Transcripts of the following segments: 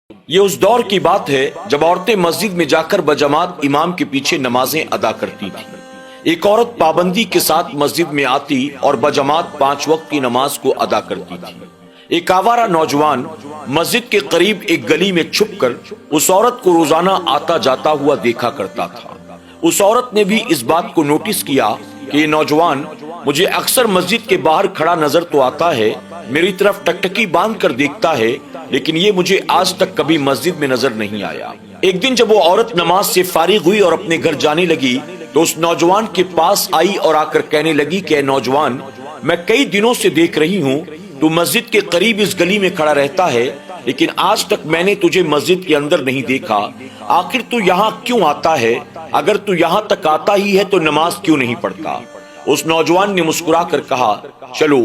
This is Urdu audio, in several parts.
یہ اس دور کی بات ہے جب عورتیں مسجد میں جا کر بجماعت امام کے پیچھے نمازیں ادا کرتی تھیں۔ ایک عورت پابندی کے ساتھ مسجد میں آتی اور بجماعت 5 وقت کی نماز کو ادا کرتی تھی۔ ایک آوارہ نوجوان مسجد کے قریب ایک گلی میں چھپ کر اس عورت کو روزانہ آتا جاتا ہوا دیکھا کرتا تھا۔ اس عورت نے بھی اس بات کو نوٹس کیا کہ یہ نوجوان مجھے اکثر مسجد کے باہر کھڑا نظر تو آتا ہے، میری طرف ٹکٹکی باندھ کر دیکھتا ہے، لیکن یہ مجھے آج تک کبھی مسجد میں نظر نہیں آیا۔ ایک دن جب وہ عورت نماز سے فارغ ہوئی اور اپنے گھر جانے لگی تو اس نوجوان کے پاس آئی اور آ کر کہنے لگی کہ اے نوجوان، میں کئی دنوں سے دیکھ رہی ہوں تو مسجد کے قریب اس گلی میں کھڑا رہتا ہے، لیکن آج تک میں نے تجھے مسجد کے اندر نہیں دیکھا۔ آخر تو یہاں کیوں آتا ہے؟ اگر تو یہاں تک آتا ہی ہے تو نماز کیوں نہیں پڑھتا؟ اس نوجوان نے مسکرا کر کہا، چلو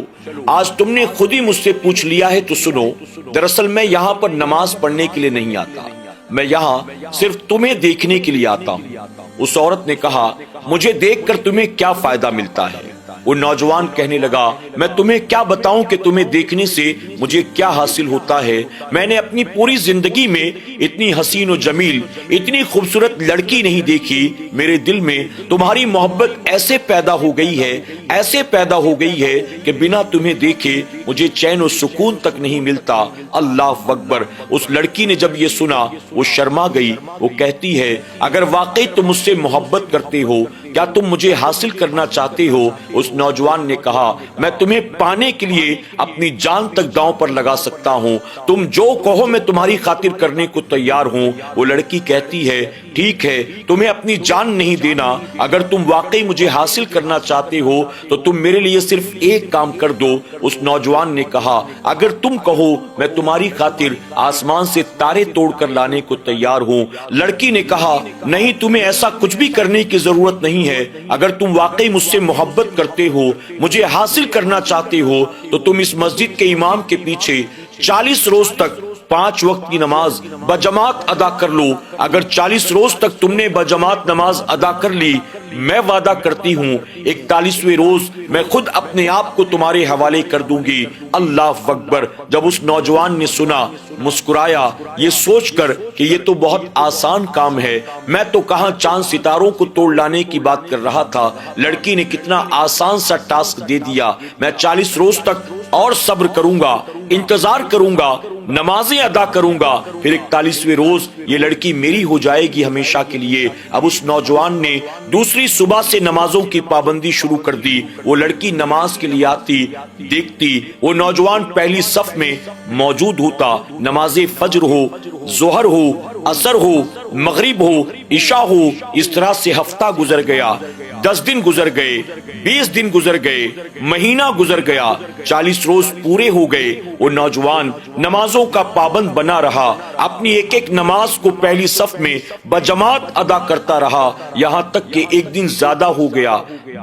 آج تم نے خود ہی مجھ سے پوچھ لیا ہے تو سنو، دراصل میں یہاں پر نماز پڑھنے کے لیے نہیں آتا، میں یہاں صرف تمہیں دیکھنے کے لیے آتا ہوں۔ اس عورت نے کہا، مجھے دیکھ کر تمہیں کیا فائدہ ملتا ہے؟ وہ نوجوان کہنے لگا، میں تمہیں کیا بتاؤں کہ تمہیں دیکھنے سے مجھے کیا حاصل ہوتا ہے؟ میں نے اپنی پوری زندگی میں اتنی حسین و جمیل، اتنی خوبصورت لڑکی نہیں دیکھی۔ میرے دل میں تمہاری محبت ایسے پیدا ہو گئی ہے، ایسے پیدا ہو گئی ہے کہ بنا تمہیں دیکھے مجھے چین و سکون تک نہیں ملتا۔ اللہ اکبر۔ اس لڑکی نے جب یہ سنا وہ شرما گئی۔ وہ کہتی ہے، اگر واقعی تم مجھ سے محبت کرتے ہو، کیا تم مجھے حاصل کرنا چاہتے ہو؟ اس نوجوان نے کہا، میں تمہیں پانے کے لیے اپنی جان تک داؤں پر لگا سکتا ہوں، تم جو کہو میں تمہاری خاطر کرنے کو تیار ہوں۔ وہ لڑکی کہتی ہے، ٹھیک ہے، تمہیں اپنی جان نہیں دینا، اگر تم واقعی مجھے حاصل کرنا چاہتے ہو تو تم میرے لیے صرف ایک کام کر دو۔ اس نوجوان نے کہا، اگر تم کہو میں تمہاری خاطر آسمان سے تارے توڑ کر لانے کو تیار ہوں۔ لڑکی نے کہا، نہیں، تمہیں ایسا کچھ بھی کرنے کی ضرورت نہیں ہے، اگر تم واقعی مجھ سے محبت کرتے ہو، مجھے حاصل کرنا چاہتے ہو تو تم اس مسجد کے امام کے پیچھے 40 روز تک 5 وقت کی نماز بجماعت ادا کر لو۔ اگر 40 روز تک تم نے بجماعت نماز ادا کر لی، میں وعدہ کرتی ہوں 41ویں روز میں خود اپنے آپ کو تمہارے حوالے کر دوں گی۔ اللہ اکبر۔ جب اس نوجوان نے سنا مسکرایا، یہ سوچ کر کہ یہ تو بہت آسان کام ہے، میں تو کہاں چاند ستاروں کو توڑ لانے کی بات کر رہا تھا، لڑکی نے کتنا آسان سا ٹاسک دے دیا۔ میں 40 روز تک اور صبر کروں گا، انتظار کروں گا، نمازیں ادا کروں گا، پھر 41ویں روز یہ لڑکی میری ہو جائے گی ہمیشہ کے لیے۔ اب اس نوجوان نے دوسری صبح سے نمازوں کی پابندی شروع کر دی۔ وہ لڑکی نماز کے لیے آتی، دیکھتی وہ نوجوان پہلی صف میں موجود ہوتا، نماز فجر ہو، ظہر ہو، عصر ہو، مغرب ہو، عشاء ہو، اس طرح سے ہفتہ گزر گیا، 10 دن گزر گئے، 20 دن گزر گئے، مہینہ گزر گیا، 40 روز پورے ہو گئے۔ وہ نوجوان نمازوں کا پابند بنا رہا، اپنی ایک ایک نماز کو پہلی صف میں بجماعت ادا کرتا رہا، یہاں تک کہ ایک دن زیادہ ہو گیا،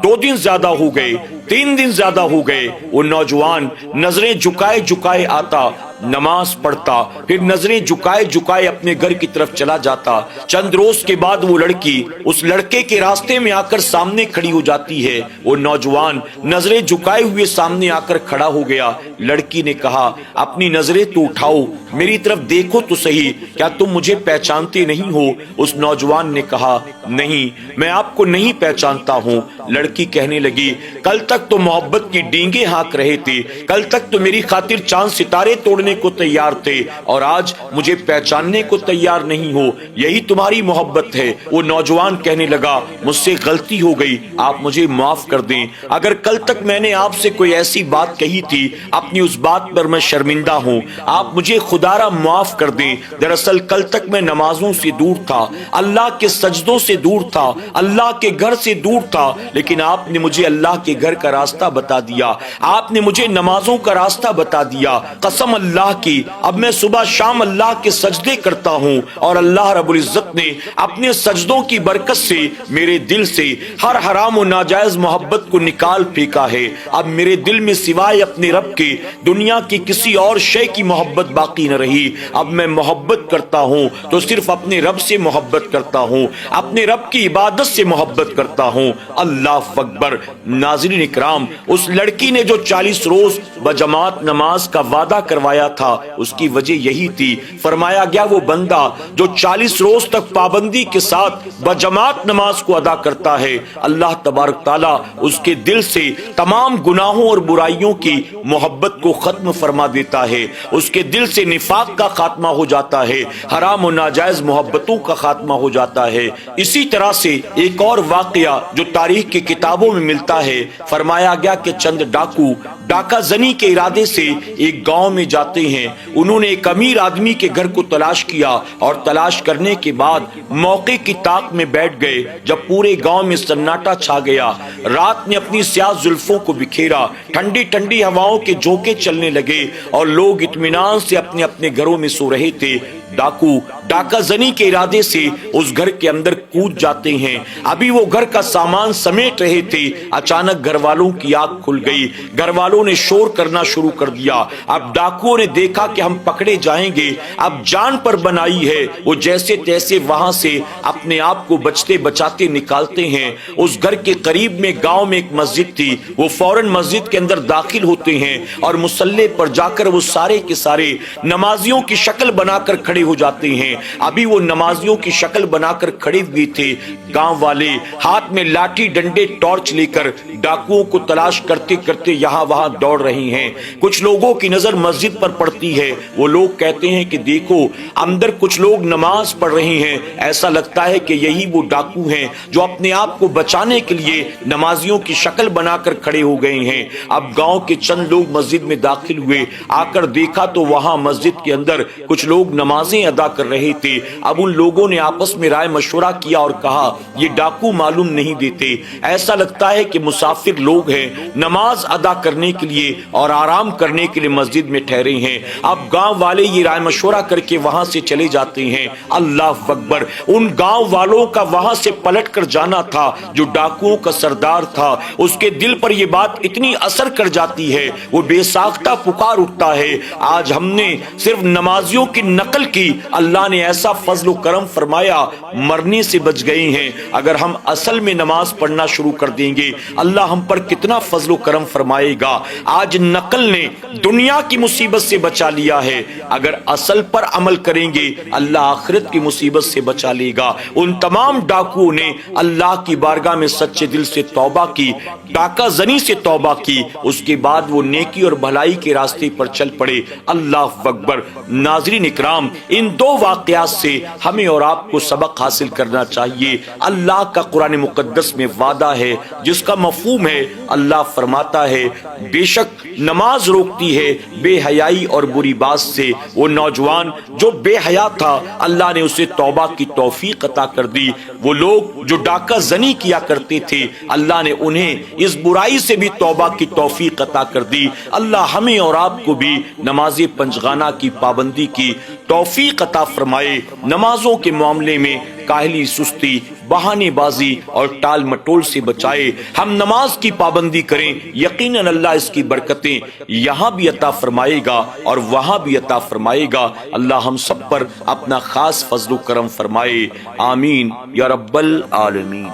2 دن زیادہ ہو گئے، 3 دن زیادہ ہو گئے۔ وہ نوجوان نظریں جھکائے جھکائے آتا، نماز پڑھتا، پھر نظریں جھکائے جھکائے اپنے گھر کی طرف چلا جاتا۔ چند روز کے بعد وہ لڑکی اس لڑکے کے راستے میں آ کر سامنے کھڑی ہو جاتی ہے۔ وہ نوجوان نظریں جھکائے ہوئے سامنے آ کر کھڑا ہو گیا۔ لڑکی نے کہا، اپنی نظریں تو اٹھاؤ، میری طرف دیکھو تو صحیح، کیا تم مجھے پہچانتے نہیں ہو؟ اس نوجوان نے کہا، نہیں، میں آپ کو نہیں پہچانتا ہوں۔ لڑکی کہنے لگی، کل تک تو محبت کی ڈینگیں ہانک رہے تھے، کل تک تو میری خاطر چاند ستارے توڑنے کو تیار تھے، اور آج مجھے پہچاننے کو تیار نہیں ہو، یہی تمہاری محبت ہے؟ وہ نوجوان کہنے لگا، مجھ سے غلطی ہو گئی، آپ مجھے معاف کر دیں، اگر کل تک میں نے آپ سے کوئی ایسی بات کہی تھی، اپنی اس بات پر میں شرمندہ ہوں، آپ مجھے خدا را معاف کر دیں۔ دراصل کل تک میں نمازوں سے دور تھا، اللہ کے سجدوں سے دور تھا، اللہ کے گھر سے دور تھا، لیکن آپ نے مجھے اللہ کے گھر کا راستہ بتا دیا، آپ نے مجھے نمازوں کا راستہ بتا دیا۔ قسم اللہ کی، اب میں صبح شام اللہ کے سجدے کرتا ہوں اور اللہ رب العزت نے اپنے سجدوں کی برکت سے میرے دل سے ہر حرام و ناجائز محبت کو نکال پھینکا ہے۔ اب میرے دل میں سوائے اپنے رب کے دنیا کی کسی اور شے کی محبت باقی نہ رہی۔ اب میں محبت کرتا ہوں تو صرف اپنے رب سے محبت کرتا ہوں، اپنے رب کی عبادت سے محبت کرتا ہوں۔ اللہ اکبر۔ ناظرین اکرام، اس لڑکی نے جو 40 روز بجماعت نماز کا وعدہ کروایا تھا، اس کی وجہ یہی تھی۔ فرمایا گیا وہ بندہ جو 40 روز تک پابندی کے ساتھ بجماعت نماز کو ادا کرتا ہے، اللہ تبارک تعالیٰ اس کے دل سے تمام گناہوں اور برائیوں کی محبت کو ختم فرما دیتا ہے، اس کے دل سے نفاق کا خاتمہ ہو جاتا ہے، حرام و ناجائز محبتوں کا خاتمہ ہو جاتا ہے۔ اسی طرح سے ایک اور واقعہ جو تاریخ کی کتابوں میں ملتا ہے، فرمایا گیا کہ چند ڈاکو ڈاکہ زنی کے ارادے سے ایک گاؤں میں جاتے ہیں۔ انہوں نے ایک امیر آدمی کے گھر کو تلاش کیا اور تلاش کرنے کے بعد موقع کی طاق میں بیٹھ گئے۔ جب پورے گاؤں میں سناٹا چھا گیا، رات نے اپنی سیاہ زلفوں کو بکھیرا، ٹھنڈی ٹھنڈی ہواؤں کے جھونکے چلنے لگے اور لوگ اطمینان سے اپنے اپنے گھروں میں سو رہے تھے۔ ڈاکو ڈاکہ زنی کے ارادے سے اس گھر کے اندر کود جاتے ہیں۔ ابھی وہ گھر کا سامان سمیٹ رہے تھے، اچانک گھر والوں کی آنکھ کھل گئی۔ گھر والوں نے شور کرنا شروع کر دیا۔ اب ڈاکوؤں نے دیکھا کہ ہم پکڑے جائیں گے، اب جان پر بنائی ہے۔ وہ جیسے تیسے وہاں سے اپنے آپ کو بچتے بچاتے نکالتے ہیں۔ اس گھر کے قریب میں گاؤں میں ایک مسجد تھی، وہ فوراً مسجد کے اندر داخل ہوتے ہیں اور مصلی پر جا کر وہ سارے کے سارے نمازیوں کی شکل بنا کر کھڑے ہو جاتے ہیں۔ ابھی وہ نمازیوں کی شکل بنا کر کھڑے ہوئے تھے، گاؤں والے ہاتھ میں لاٹھی ڈنڈے ٹارچ لے کر ڈاکوؤں کو تلاش کرتے کرتے یہاں وہاں دوڑ رہی ہیں۔ کچھ لوگوں کی نظر مسجد پر پڑتی ہے، وہ لوگ کہتے ہیں کہ دیکھو اندر کچھ لوگ نماز پڑھ رہے ہیں، ایسا لگتا ہے کہ یہی وہ ڈاکو ہیں جو اپنے آپ کو بچانے کے لیے نمازیوں کی شکل بنا کر کھڑے ہو گئے ہیں۔ اب گاؤں کے چند لوگ مسجد میں داخل ہوئے، آ کر دیکھا تو وہاں مسجد کے اندر کچھ لوگ نمازیں ادا کر رہے تھے۔ اب ان لوگوں نے آپس میں رائے مشورہ کیا اور کہا یہ ڈاکو معلوم نہیں دیتے، ایسا لگتا ہے کہ مسافر لوگ ہیں، نماز ادا کرنے کے لیے اور آرام کرنے کے لیے مسجد میں ٹھہرے ہیں۔ اب گاؤں والے یہ رائے مشورہ کر کے وہاں سے چلے جاتے ہیں۔ اللہ اکبر۔ ان گاؤں والوں کا وہاں سے پلٹ کر جانا تھا جو ڈاکوؤں کا سردار تھا، اس کے دل پر یہ بات اتنی اثر کر جاتی ہے، وہ بے ساختہ پکار اٹھتا ہے آج ہم نے صرف نمازیوں کی نقل کی، اللہ نے ایسا فضل و کرم فرمایا مرنے سے بچ گئے ہیں۔ اگر ہم اصل میں نماز پڑھنا شروع کر دیں گے اللہ ہم پر کتنا فضل و کرم فرمائے گا۔ آج نقل نے دنیا کی مصیبت سے بچا لیا ہے، اگر اصل پر عمل کریں گے اللہ آخرت کی مصیبت سے بچا لے گا۔ ان تمام ڈاکوؤں نے اللہ کی بارگاہ میں سچے دل سے توبہ کی، ڈاکہ زنی سے توبہ کی، اس کے بعد وہ نیکی اور بھلائی کے راستے پر چل پڑے۔ اللہ اکبر۔ ناظرین اکرام، ان دو واقعات سے ہمیں اور آپ کو سبق حاصل کرنا چاہیے۔ اللہ کا قرآن مقدس میں وعدہ ہے جس کا مفہوم ہے، اللہ فرماتا ہے بے شک نماز روکتی ہے بے حیائی اور بری بات سے۔ وہ نوجوان جو بے حیا تھا اللہ نے اسے توبہ کی توفیق عطا کر دی۔ وہ لوگ جو ڈاکہ زنی کیا کرتے تھے اللہ نے انہیں اس برائی سے بھی توبہ کی توفیق عطا کر دی۔ اللہ ہمیں اور آپ کو بھی نماز پنجگانہ کی پابندی کی توفیق عطا فرمائے۔ نمازوں کے معاملے میں کاہلی، سستی، بہانے بازی اور ٹال مٹول سے بچائے۔ ہم نماز کی پابندی کریں، یقیناً اللہ اس کی برکتیں یہاں بھی عطا فرمائے گا اور وہاں بھی عطا فرمائے گا۔ اللہ ہم سب پر اپنا خاص فضل و کرم فرمائے، آمین یا رب العالمین۔